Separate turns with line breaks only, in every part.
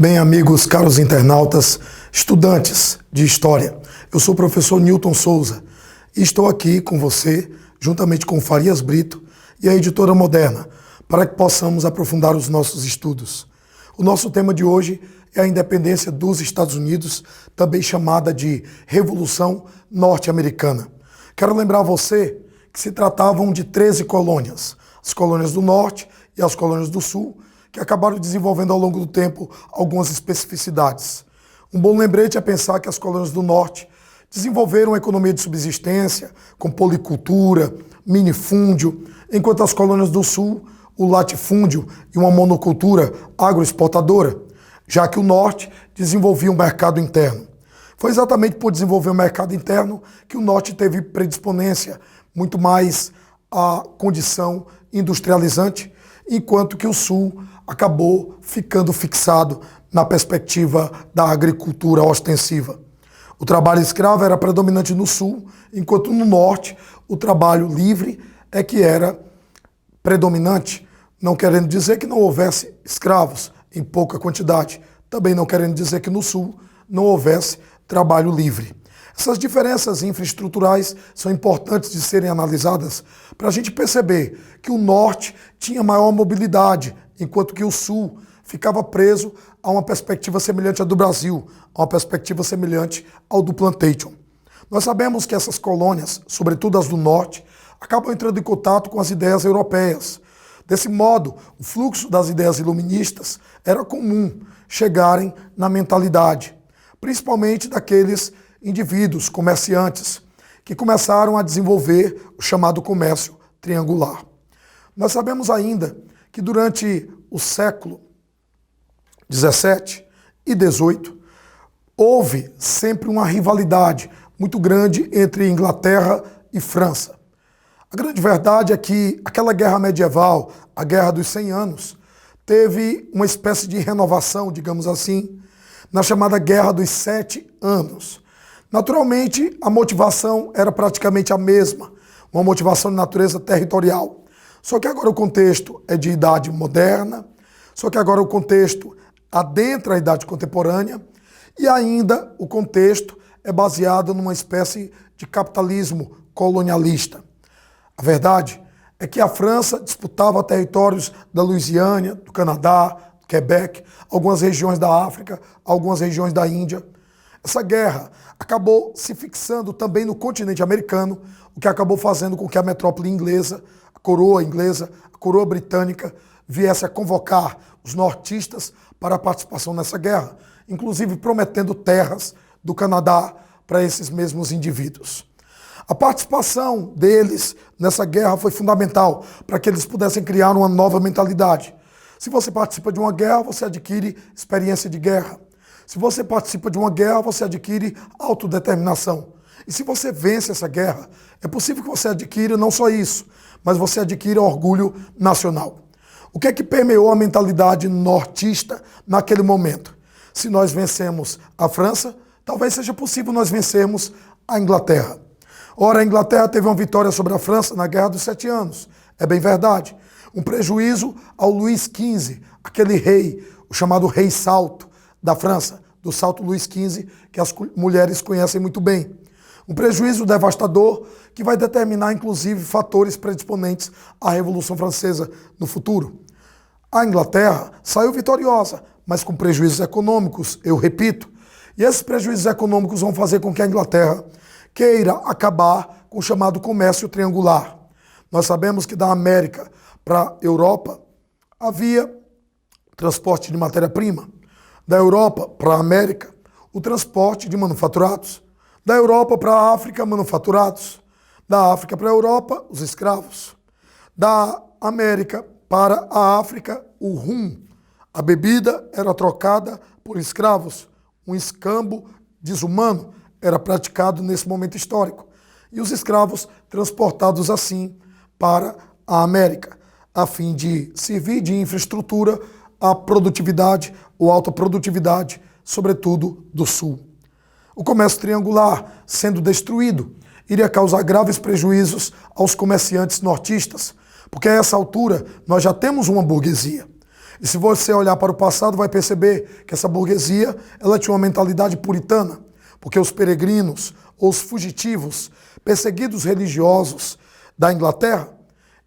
Bem, amigos, caros internautas, estudantes de História, eu sou o professor Newton Souza e estou aqui com você, juntamente com Farias Brito e a Editora Moderna, para que possamos aprofundar os nossos estudos. O nosso tema de hoje é a independência dos Estados Unidos, também chamada de Revolução Norte-Americana. Quero lembrar a você que se tratavam de 13 colônias, as colônias do Norte e as colônias do Sul, que acabaram desenvolvendo ao longo do tempo algumas especificidades. Um bom lembrete é pensar que as colônias do Norte desenvolveram uma economia de subsistência, com policultura, minifúndio, enquanto as colônias do Sul, o latifúndio e uma monocultura agroexportadora, já que o Norte desenvolvia um mercado interno. Foi exatamente por desenvolver o mercado interno que o Norte teve predisponência muito mais à condição industrializante, enquanto que o Sul acabou ficando fixado na perspectiva da agricultura ostensiva. O trabalho escravo era predominante no Sul, enquanto no Norte o trabalho livre é que era predominante, não querendo dizer que não houvesse escravos em pouca quantidade, também não querendo dizer que no Sul não houvesse trabalho livre. Essas diferenças infraestruturais são importantes de serem analisadas para a gente perceber que o Norte tinha maior mobilidade, enquanto que o Sul ficava preso a uma perspectiva semelhante à do Brasil, a uma perspectiva semelhante ao do plantation. Nós sabemos que essas colônias, sobretudo as do Norte, acabam entrando em contato com as ideias europeias. Desse modo, o fluxo das ideias iluministas era comum chegarem na mentalidade, principalmente daqueles indivíduos, comerciantes, que começaram a desenvolver o chamado comércio triangular. Nós sabemos ainda que durante o século XVII e XVIII houve sempre uma rivalidade muito grande entre Inglaterra e França. A grande verdade é que aquela guerra medieval, a Guerra dos 100 Anos, teve uma espécie de renovação, digamos assim, na chamada Guerra dos 7 Anos. Naturalmente, a motivação era praticamente a mesma, uma motivação de natureza territorial. Só que agora o contexto é de idade moderna, só que agora o contexto adentra a idade contemporânea e ainda o contexto é baseado numa espécie de capitalismo colonialista. A verdade é que a França disputava territórios da Louisiana, do Canadá, do Quebec, algumas regiões da África, algumas regiões da Índia. Essa guerra acabou se fixando também no continente americano, o que acabou fazendo com que a metrópole inglesa, a coroa britânica, viesse a convocar os nortistas para a participação nessa guerra, inclusive prometendo terras do Canadá para esses mesmos indivíduos. A participação deles nessa guerra foi fundamental para que eles pudessem criar uma nova mentalidade. Se você participa de uma guerra, você adquire experiência de guerra. Se você participa de uma guerra, você adquire autodeterminação. E se você vence essa guerra, é possível que você adquira não só isso, mas você adquira orgulho nacional. O que é que permeou a mentalidade nortista naquele momento? Se nós vencemos a França, talvez seja possível nós vencermos a Inglaterra. Ora, a Inglaterra teve uma vitória sobre a França na Guerra dos 7 Anos. É bem verdade. Um prejuízo ao Luís XV, aquele rei, o chamado Rei Salto da França, do Salto Luís XV, que as mulheres conhecem muito bem. Um prejuízo devastador que vai determinar, inclusive, fatores predisponentes à Revolução Francesa no futuro. A Inglaterra saiu vitoriosa, mas com prejuízos econômicos, eu repito. E esses prejuízos econômicos vão fazer com que a Inglaterra queira acabar com o chamado comércio triangular. Nós sabemos que da América para a Europa havia transporte de matéria-prima. Da Europa para a América, o transporte de manufaturados. Da Europa para a África, manufaturados. Da África para a Europa, os escravos. Da América para a África, o rum. A bebida era trocada por escravos. Um escambo desumano era praticado nesse momento histórico. E os escravos transportados assim para a América, a fim de servir de infraestrutura à produtividade ou alta produtividade, sobretudo do Sul. O comércio triangular, sendo destruído, iria causar graves prejuízos aos comerciantes nortistas, porque a essa altura nós já temos uma burguesia. E se você olhar para o passado, vai perceber que essa burguesia ela tinha uma mentalidade puritana, porque os peregrinos, ou os fugitivos, perseguidos religiosos da Inglaterra,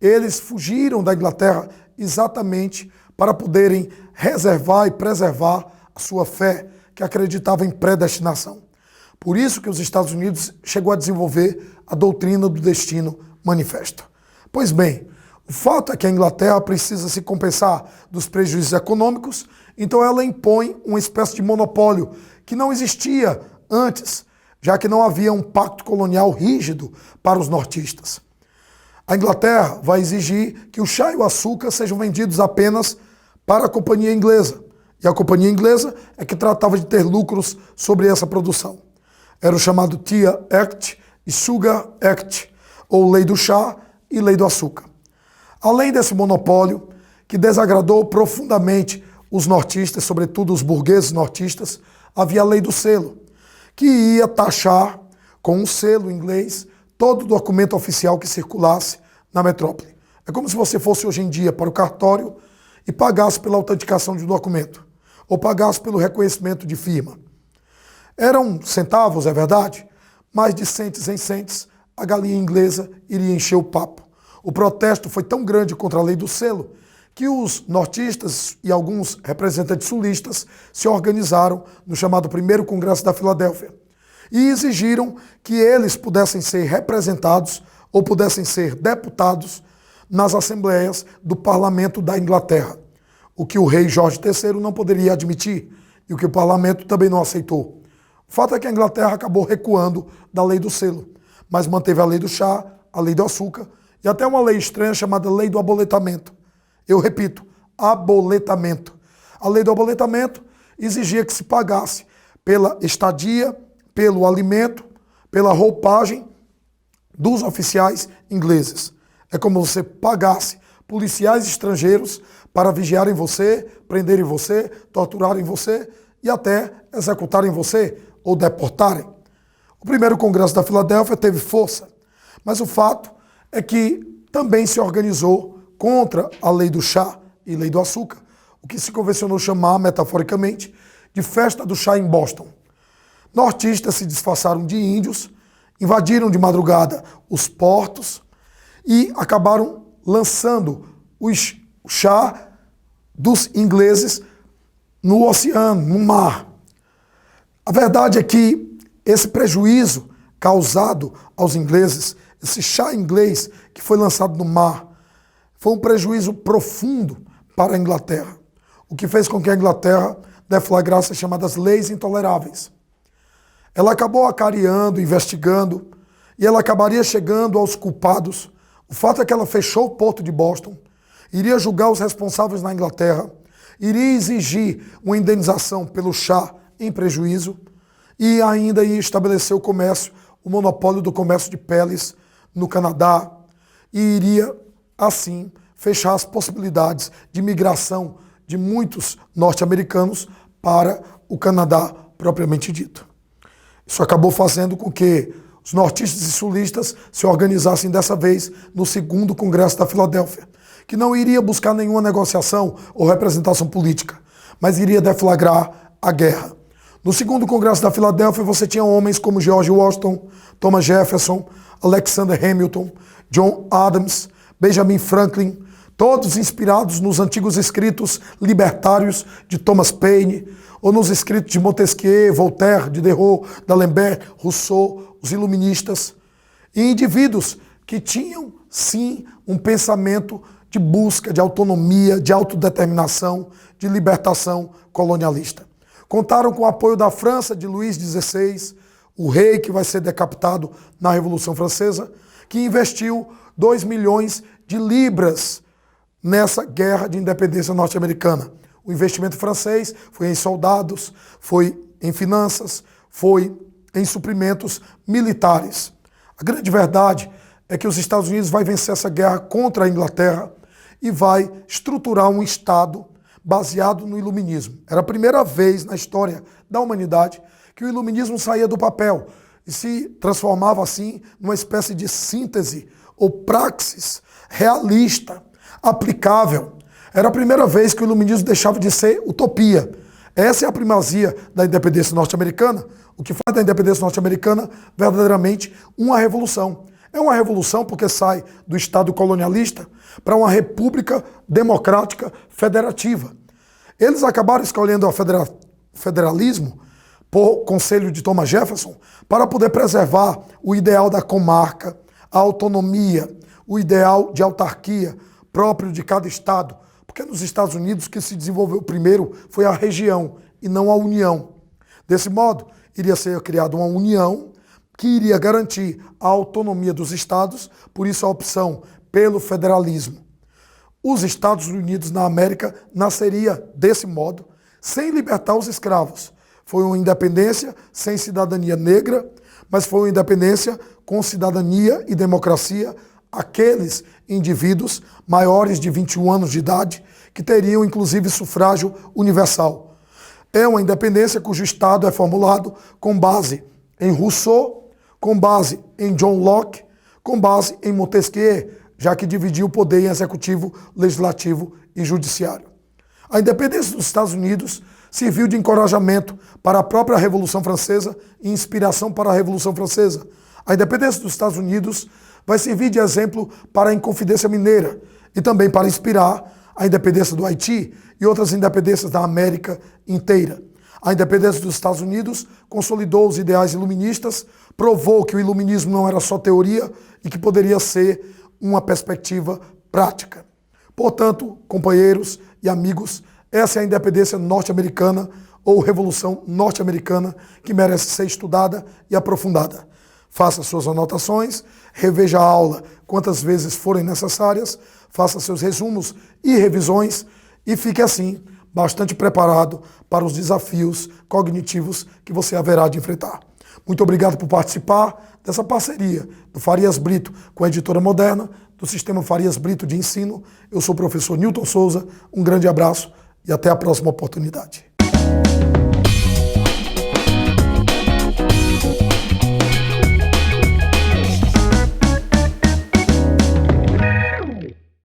eles fugiram da Inglaterra exatamente para poderem reservar e preservar a sua fé, que acreditava em predestinação. Por isso que os Estados Unidos chegou a desenvolver a doutrina do destino manifesto. Pois bem, o fato é que a Inglaterra precisa se compensar dos prejuízos econômicos, então ela impõe uma espécie de monopólio que não existia antes, já que não havia um pacto colonial rígido para os nortistas. A Inglaterra vai exigir que o chá e o açúcar sejam vendidos apenas para a companhia inglesa. E a companhia inglesa é que tratava de ter lucros sobre essa produção. Era o chamado Tea Act e Sugar Act, ou Lei do Chá e Lei do Açúcar. Além desse monopólio, que desagradou profundamente os nortistas, sobretudo os burgueses nortistas, havia a Lei do Selo, que ia taxar com um selo inglês todo documento oficial que circulasse na metrópole. É como se você fosse hoje em dia para o cartório e pagasse pela autenticação de um documento, ou pagasse pelo reconhecimento de firma. Eram centavos, é verdade, mas de centes em centes a galinha inglesa iria encher o papo. O protesto foi tão grande contra a lei do selo que os nortistas e alguns representantes sulistas se organizaram no chamado Primeiro Congresso da Filadélfia e exigiram que eles pudessem ser representados ou pudessem ser deputados nas assembleias do parlamento da Inglaterra, o que o rei Jorge III não poderia admitir e o que o parlamento também não aceitou. O fato é que a Inglaterra acabou recuando da lei do selo, mas manteve a lei do chá, a lei do açúcar e até uma lei estranha chamada lei do aboletamento. Eu repito, aboletamento. A lei do aboletamento exigia que se pagasse pela estadia, pelo alimento, pela roupagem dos oficiais ingleses. É como você pagasse policiais estrangeiros para vigiarem você, prenderem você, torturarem você e até executarem você ou deportarem. O primeiro Congresso da Filadélfia teve força, mas o fato é que também se organizou contra a lei do chá e lei do açúcar, o que se convencionou chamar, metaforicamente, de festa do chá em Boston. Nortistas se disfarçaram de índios, invadiram de madrugada os portos e acabaram lançando o chá dos ingleses no oceano, no mar. A verdade é que esse prejuízo causado aos ingleses, esse chá inglês que foi lançado no mar, foi um prejuízo profundo para a Inglaterra, o que fez com que a Inglaterra deflagrasse as chamadas leis intoleráveis. Ela acabou acariando, investigando, e ela acabaria chegando aos culpados. O fato é que ela fechou o porto de Boston, iria julgar os responsáveis na Inglaterra, iria exigir uma indenização pelo chá em prejuízo e ainda ia estabelecer o comércio, o monopólio do comércio de peles no Canadá e iria, assim, fechar as possibilidades de migração de muitos norte-americanos para o Canadá propriamente dito. Isso acabou fazendo com que os nortistas e sulistas se organizassem dessa vez no segundo Congresso da Filadélfia, que não iria buscar nenhuma negociação ou representação política, mas iria deflagrar a guerra. No segundo Congresso da Filadélfia você tinha homens como George Washington, Thomas Jefferson, Alexander Hamilton, John Adams, Benjamin Franklin, todos inspirados nos antigos escritos libertários de Thomas Paine, ou nos escritos de Montesquieu, Voltaire, Diderot, D'Alembert, Rousseau, os iluministas, e indivíduos que tinham, sim, um pensamento de busca de autonomia, de autodeterminação, de libertação colonialista. Contaram com o apoio da França, de Luís XVI, o rei que vai ser decapitado na Revolução Francesa, que investiu 2 milhões de libras nessa guerra de independência norte-americana. O investimento francês foi em soldados, foi em finanças, foi em suprimentos militares. A grande verdade é que os Estados Unidos vai vencer essa guerra contra a Inglaterra e vai estruturar um Estado baseado no iluminismo. Era a primeira vez na história da humanidade que o iluminismo saía do papel e se transformava assim numa espécie de síntese ou praxis realista, aplicável. Era a primeira vez que o iluminismo deixava de ser utopia. Essa é a primazia da independência norte-americana, o que faz da independência norte-americana verdadeiramente uma revolução. É uma revolução porque sai do Estado colonialista para uma república democrática federativa. Eles acabaram escolhendo o federalismo por conselho de Thomas Jefferson para poder preservar o ideal da comarca, a autonomia, o ideal de autarquia próprio de cada estado. Porque nos Estados Unidos o que se desenvolveu primeiro foi a região e não a união. Desse modo, iria ser criada uma união que iria garantir a autonomia dos estados, por isso a opção pelo federalismo. Os Estados Unidos na América nasceria desse modo, sem libertar os escravos. Foi uma independência sem cidadania negra, mas foi uma independência com cidadania e democracia, aqueles indivíduos maiores de 21 anos de idade, que teriam inclusive sufrágio universal. É uma independência cujo Estado é formulado com base em Rousseau, com base em John Locke, com base em Montesquieu, já que dividiu o poder em executivo, legislativo e judiciário. A independência dos Estados Unidos serviu de encorajamento para a própria Revolução Francesa e inspiração para a Revolução Francesa. A independência dos Estados Unidos vai servir de exemplo para a Inconfidência Mineira e também para inspirar a independência do Haiti e outras independências da América inteira. A independência dos Estados Unidos consolidou os ideais iluministas, provou que o iluminismo não era só teoria e que poderia ser uma perspectiva prática. Portanto, companheiros e amigos, essa é a independência norte-americana ou Revolução Norte-Americana que merece ser estudada e aprofundada. Faça suas anotações, reveja a aula quantas vezes forem necessárias, faça seus resumos e revisões e fique assim bastante preparado para os desafios cognitivos que você haverá de enfrentar. Muito obrigado por participar dessa parceria do Farias Brito com a Editora Moderna, do Sistema Farias Brito de Ensino. Eu sou o professor Newton Souza, um grande abraço e até a próxima oportunidade.